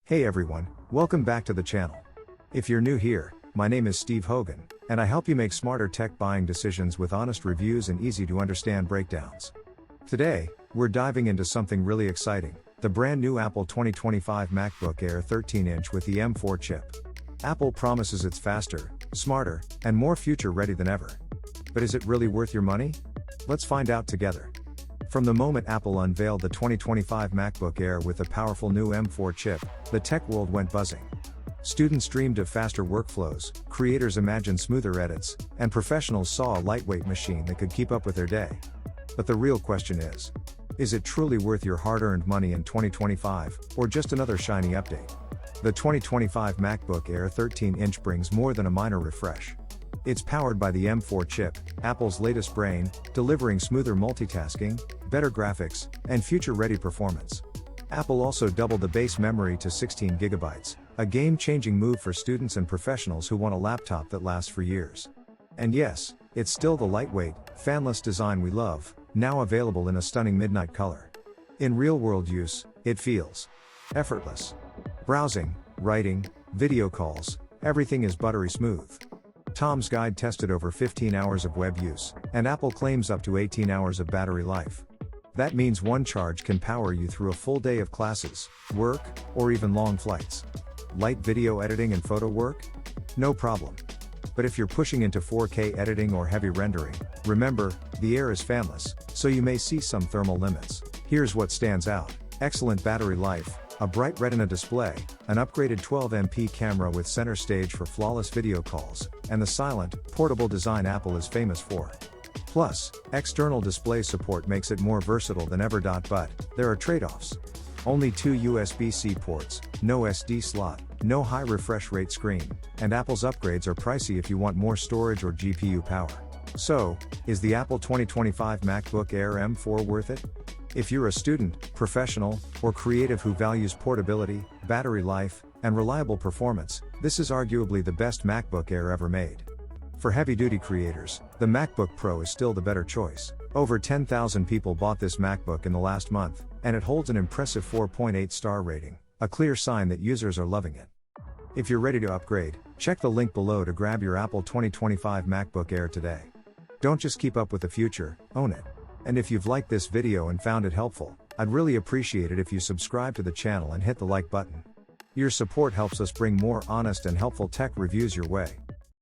Hey everyone, welcome back to the channel. If you're new here, my name is Steve Hogan, and I help you make smarter tech buying decisions with honest reviews and easy to understand breakdowns. Today, we're diving into something really exciting, the brand new Apple 2025 MacBook Air 13-inch with the M4 chip. Apple promises it's faster, smarter, and more future-ready than ever. But is it really worth your money? Let's find out together. From the moment Apple unveiled the 2025 MacBook Air with the powerful new M4 chip, the tech world went buzzing. Students dreamed of faster workflows, creators imagined smoother edits, and professionals saw a lightweight machine that could keep up with their day. But the real question is it truly worth your hard-earned money in 2025, or just another shiny update? The 2025 MacBook Air 13-inch brings more than a minor refresh. It's powered by the M4 chip, Apple's latest brain, delivering smoother multitasking, better graphics, and future-ready performance. Apple also doubled the base memory to 16 GB, a game-changing move for students and professionals who want a laptop that lasts for years. And yes, it's still the lightweight, fanless design we love, now available in a stunning midnight color. In real-world use, it feels effortless. Browsing, writing, video calls, everything is buttery smooth. Tom's Guide tested over 15 hours of web use, and Apple claims up to 18 hours of battery life. That means one charge can power you through a full day of classes, work, or even long flights. Light video editing and photo work? No problem. But if you're pushing into 4K editing or heavy rendering, remember, the Air is fanless, so you may see some thermal limits. Here's what stands out: excellent battery life, a bright Retina display, an upgraded 12MP camera with center stage for flawless video calls, and the silent, portable design Apple is famous for. Plus, external display support makes it more versatile than ever. But there are trade-offs. Only 2 USB-C ports, no SD slot, no high refresh rate screen, and Apple's upgrades are pricey if you want more storage or GPU power. So, is the Apple 2025 MacBook Air M4 worth it? If you're a student, professional, or creative who values portability, battery life, and reliable performance, this is arguably the best MacBook Air ever made. For heavy-duty creators, the MacBook Pro is still the better choice. Over 10,000 people bought this MacBook in the last month, and it holds an impressive 4.8 star rating, a clear sign that users are loving it. If you're ready to upgrade, check the link below to grab your Apple 2025 MacBook Air today. Don't just keep up with the future, own it. And if you've liked this video and found it helpful, I'd really appreciate it if you subscribe to the channel and hit the like button. Your support helps us bring more honest and helpful tech reviews your way.